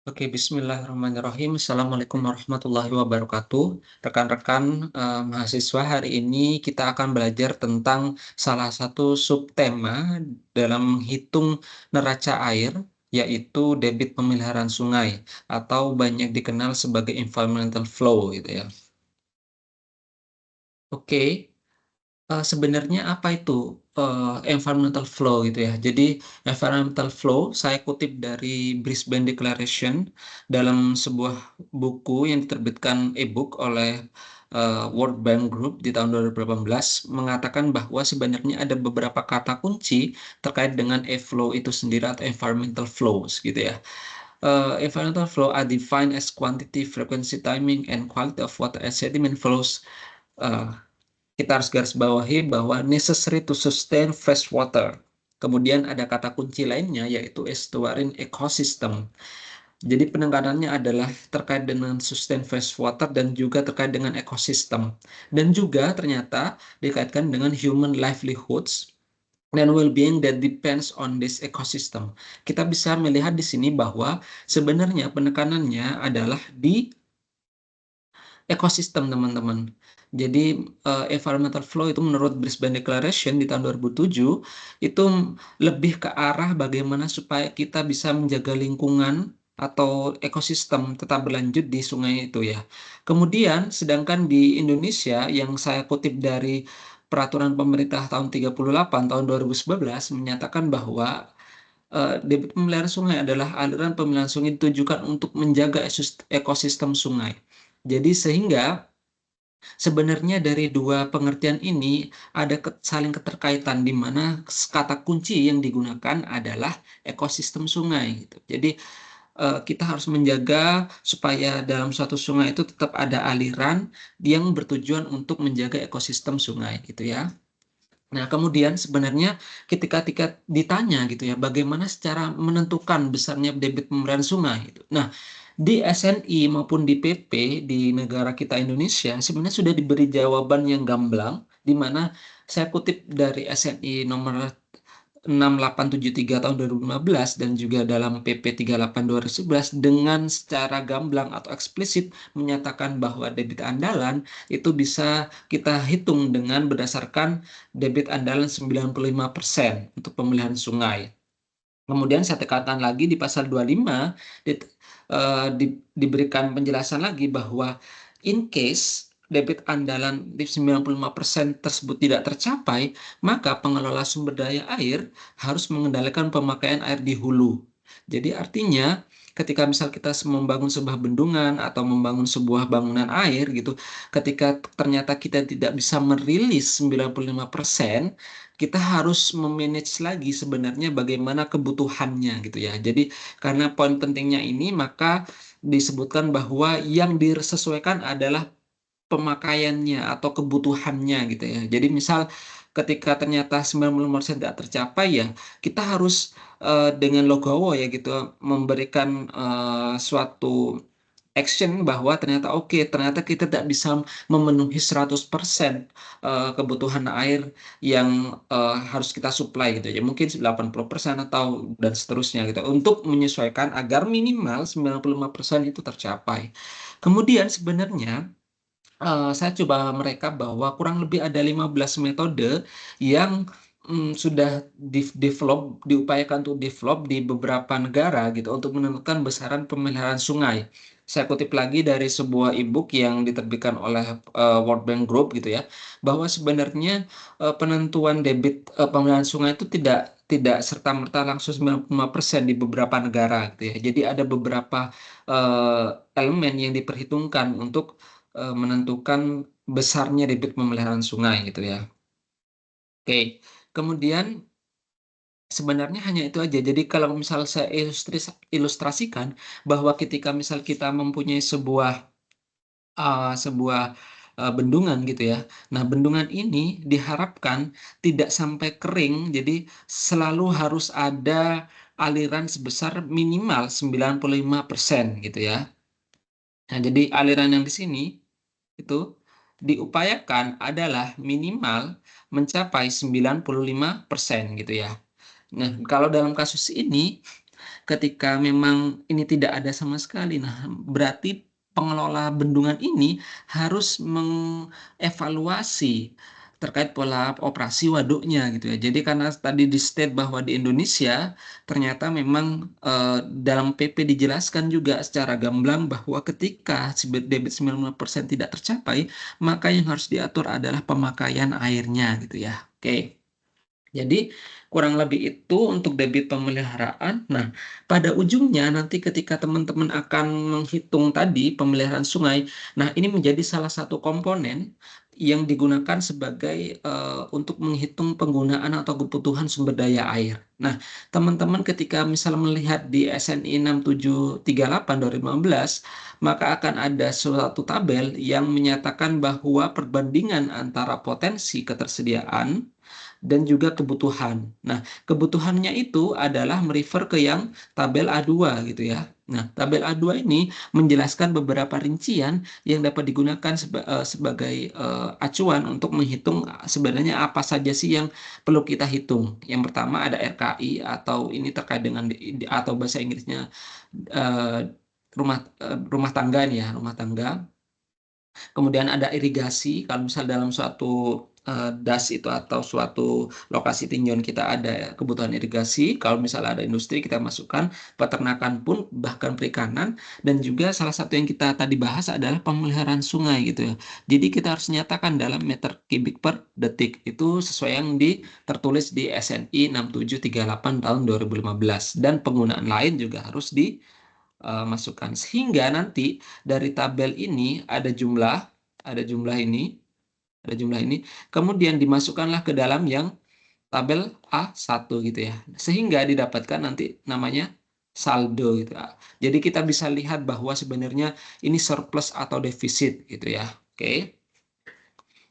Oke, bismillahirrahmanirrahim. Assalamualaikum warahmatullahi wabarakatuh. Rekan-rekan mahasiswa, hari ini kita akan belajar tentang salah satu subtema dalam menghitung neraca air, yaitu debit pemeliharaan sungai, atau banyak dikenal sebagai environmental flow, gitu ya. Oke, sebenarnya apa itu environmental flow gitu ya. Jadi environmental flow saya kutip dari Brisbane Declaration dalam sebuah buku yang diterbitkan e-book oleh World Bank Group di tahun 2018 mengatakan bahwa sebenarnya ada beberapa kata kunci terkait dengan e-flow itu sendiri atau environmental flows gitu ya. Environmental flow are defined as quantity, frequency, timing, and quality of water and sediment flows. Uh, Kita harus garis bawahi bahwa necessary to sustain fresh water. Kemudian ada kata kunci lainnya yaitu estuarine ecosystem. Jadi penekanannya adalah terkait dengan sustain fresh water dan juga terkait dengan ekosistem. Dan juga ternyata dikaitkan dengan human livelihoods dan well-being that depends on this ecosystem. Kita bisa melihat di sini bahwa sebenarnya penekanannya adalah di ekosistem, teman-teman. Jadi environmental flow itu menurut Brisbane Declaration di tahun 2007 itu lebih ke arah bagaimana supaya kita bisa menjaga lingkungan atau ekosistem tetap berlanjut di sungai itu ya. Kemudian sedangkan di Indonesia yang saya kutip dari peraturan pemerintah tahun 38 tahun 2011 menyatakan bahwa debit pemeliharaan sungai adalah aliran pemeliharaan sungai ditujukan untuk menjaga ekosistem sungai. Jadi sehingga sebenarnya dari dua pengertian ini ada saling keterkaitan di mana kata kunci yang digunakan adalah ekosistem sungai gitu. Jadi kita harus menjaga supaya dalam suatu sungai itu tetap ada aliran yang bertujuan untuk menjaga ekosistem sungai gitu ya. Nah, kemudian sebenarnya ketika ditanya gitu ya, bagaimana secara menentukan besarnya debit pemeliharaan sungai itu. Nah, di SNI maupun di PP di negara kita Indonesia sebenarnya sudah diberi jawaban yang gamblang, di mana saya kutip dari SNI nomor 6873 tahun 2015 dan juga dalam PP 38 2011 dengan secara gamblang atau eksplisit menyatakan bahwa debit andalan itu bisa kita hitung dengan berdasarkan debit andalan 95% untuk pemeliharaan sungai. Kemudian saya tekankan lagi di pasal 25 diberikan penjelasan lagi bahwa in case debit andalan di 95% tersebut tidak tercapai, maka pengelola sumber daya air harus mengendalikan pemakaian air di hulu. Jadi artinya ketika misal kita membangun sebuah bendungan atau membangun sebuah bangunan air gitu, ketika ternyata kita tidak bisa merilis 95%, kita harus memanage lagi sebenarnya bagaimana kebutuhannya gitu ya. Jadi karena poin pentingnya ini maka disebutkan bahwa yang disesuaikan adalah pemakaiannya atau kebutuhannya gitu ya. Jadi misal ketika ternyata 90% tidak tercapai ya, kita harus dengan logowo ya gitu memberikan suatu action bahwa ternyata oke, ternyata kita tidak bisa memenuhi 100% kebutuhan air yang harus kita supply gitu ya. Mungkin 80% atau dan seterusnya gitu untuk menyesuaikan agar minimal 95% itu tercapai. Kemudian sebenarnya saya coba mereka bahwa kurang lebih ada 15 metode yang sudah develop, diupayakan untuk develop di beberapa negara gitu untuk menentukan besaran pemeliharaan sungai. Saya kutip lagi dari sebuah e-book yang diterbitkan oleh World Bank Group gitu ya, bahwa sebenarnya penentuan debit pemeliharaan sungai itu tidak tidak serta-merta langsung 95% di beberapa negara gitu ya. Jadi ada beberapa elemen yang diperhitungkan untuk menentukan besarnya debit pemeliharaan sungai gitu ya. Oke, kemudian sebenarnya hanya itu aja. Jadi kalau misal saya ilustrasikan bahwa ketika misal kita mempunyai sebuah bendungan gitu ya. Nah, bendungan ini diharapkan tidak sampai kering, jadi selalu harus ada aliran sebesar minimal 95% gitu ya. Nah, jadi aliran yang di sini itu diupayakan adalah minimal mencapai 95% gitu ya. Nah, kalau dalam kasus ini ketika memang ini tidak ada sama sekali, nah berarti pengelola bendungan ini harus mengevaluasi terkait pola operasi waduknya gitu ya. Jadi karena tadi di state bahwa di Indonesia ternyata memang dalam PP dijelaskan juga secara gamblang bahwa ketika debit 95% tidak tercapai, maka yang harus diatur adalah pemakaian airnya gitu ya. Oke. Jadi kurang lebih itu untuk debit pemeliharaan. Nah, pada ujungnya nanti ketika teman-teman akan menghitung tadi pemeliharaan sungai, nah ini menjadi salah satu komponen yang digunakan sebagai untuk menghitung penggunaan atau kebutuhan sumber daya air. Nah, teman-teman ketika misal melihat di SNI 6738 2015, maka akan ada suatu tabel yang menyatakan bahwa perbandingan antara potensi ketersediaan dan juga kebutuhan. Nah, kebutuhannya itu adalah merefer ke yang tabel A2 gitu ya. Nah, tabel A2 ini menjelaskan beberapa rincian yang dapat digunakan sebagai acuan untuk menghitung sebenarnya apa saja sih yang perlu kita hitung. Yang pertama ada RKI atau ini terkait dengan atau bahasa Inggrisnya eh, rumah tangga nih ya, rumah tangga. Kemudian ada irigasi, kalau misal dalam suatu das itu atau suatu lokasi tinjauan kita ada kebutuhan irigasi, kalau misalnya ada industri kita masukkan, peternakan pun bahkan perikanan, dan juga salah satu yang kita tadi bahas adalah pemeliharaan sungai gitu ya. Jadi kita harus nyatakan dalam meter kubik per detik, itu sesuai yang tertulis di SNI 6738 tahun 2015, dan penggunaan lain juga harus masukkan, sehingga nanti dari tabel ini ada jumlah ini, ada jumlah ini, kemudian dimasukkanlah ke dalam yang tabel A1 gitu ya, sehingga didapatkan nanti namanya saldo gitu ya. Jadi kita bisa lihat bahwa sebenarnya ini surplus atau defisit gitu ya. Oke.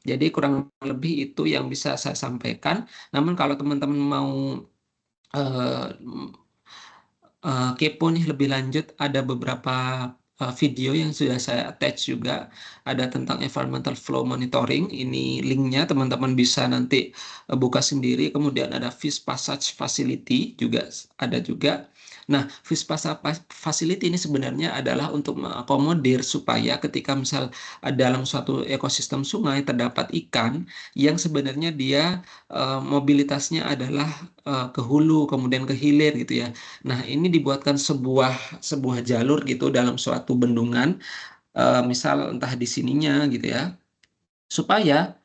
Jadi kurang lebih itu yang bisa saya sampaikan. Namun kalau teman-teman mau eh, kepo nih lebih lanjut, ada beberapa video yang sudah saya attach juga, ada tentang environmental flow monitoring. Ini linknya teman-teman bisa nanti buka sendiri. Kemudian ada fish passage facility juga ada juga. Nah, fish passage facility ini sebenarnya adalah untuk mengakomodir supaya ketika misal dalam suatu ekosistem sungai terdapat ikan yang sebenarnya dia mobilitasnya adalah ke hulu kemudian ke hilir gitu ya. Nah, ini dibuatkan sebuah jalur gitu dalam suatu bendungan, misal entah di sininya gitu ya, supaya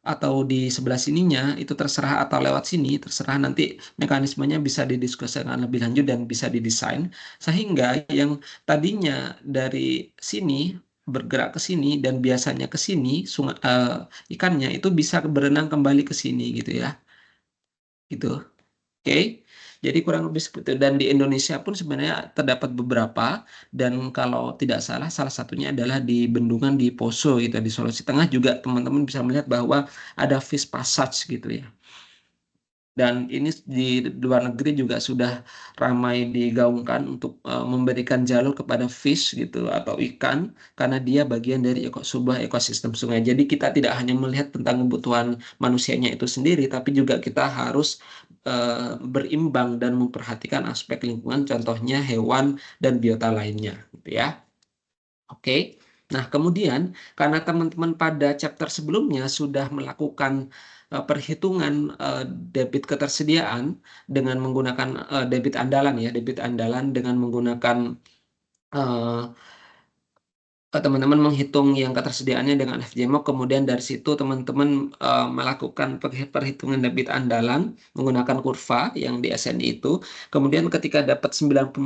atau di sebelah sininya itu terserah, atau lewat sini terserah, nanti mekanismenya bisa didiskusikan lebih lanjut dan bisa didesain sehingga yang tadinya dari sini bergerak ke sini dan biasanya ke sini sungai ikannya itu bisa berenang kembali ke sini gitu ya. Gitu. Oke, jadi kurang lebih seperti itu. Dan di Indonesia pun sebenarnya terdapat beberapa, dan kalau tidak salah, salah satunya adalah di bendungan di Poso gitu, di Sulawesi Tengah juga teman-teman bisa melihat bahwa ada fish passage gitu ya. Dan ini di luar negeri juga sudah ramai digaungkan untuk memberikan jalur kepada fish gitu atau ikan, karena dia bagian dari sebuah ekosistem sungai. Jadi kita tidak hanya melihat tentang kebutuhan manusianya itu sendiri, tapi juga kita harus berimbang dan memperhatikan aspek lingkungan, contohnya hewan dan biota lainnya gitu ya. Oke. Nah, kemudian karena teman-teman pada chapter sebelumnya sudah melakukan perhitungan debit ketersediaan dengan menggunakan debit andalan ya, debit andalan dengan menggunakan eh, teman-teman menghitung yang ketersediaannya dengan FJMOC, kemudian dari situ teman-teman melakukan perhitungan debit andalan menggunakan kurva yang di SNI itu. Kemudian ketika dapat 95%,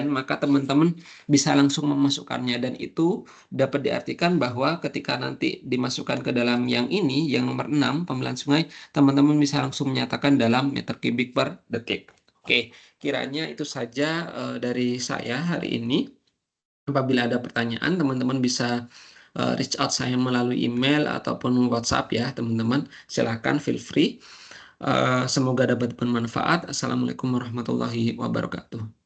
maka teman-teman bisa langsung memasukkannya, dan itu dapat diartikan bahwa ketika nanti dimasukkan ke dalam yang ini, yang nomor 6, pemilihan sungai, teman-teman bisa langsung menyatakan dalam meter kubik per detik. Oke, kiranya itu saja dari saya hari ini. Apabila ada pertanyaan, teman-teman bisa reach out saya melalui email ataupun WhatsApp ya, teman-teman. Silahkan, feel free. Semoga dapat bermanfaat. Assalamualaikum warahmatullahi wabarakatuh.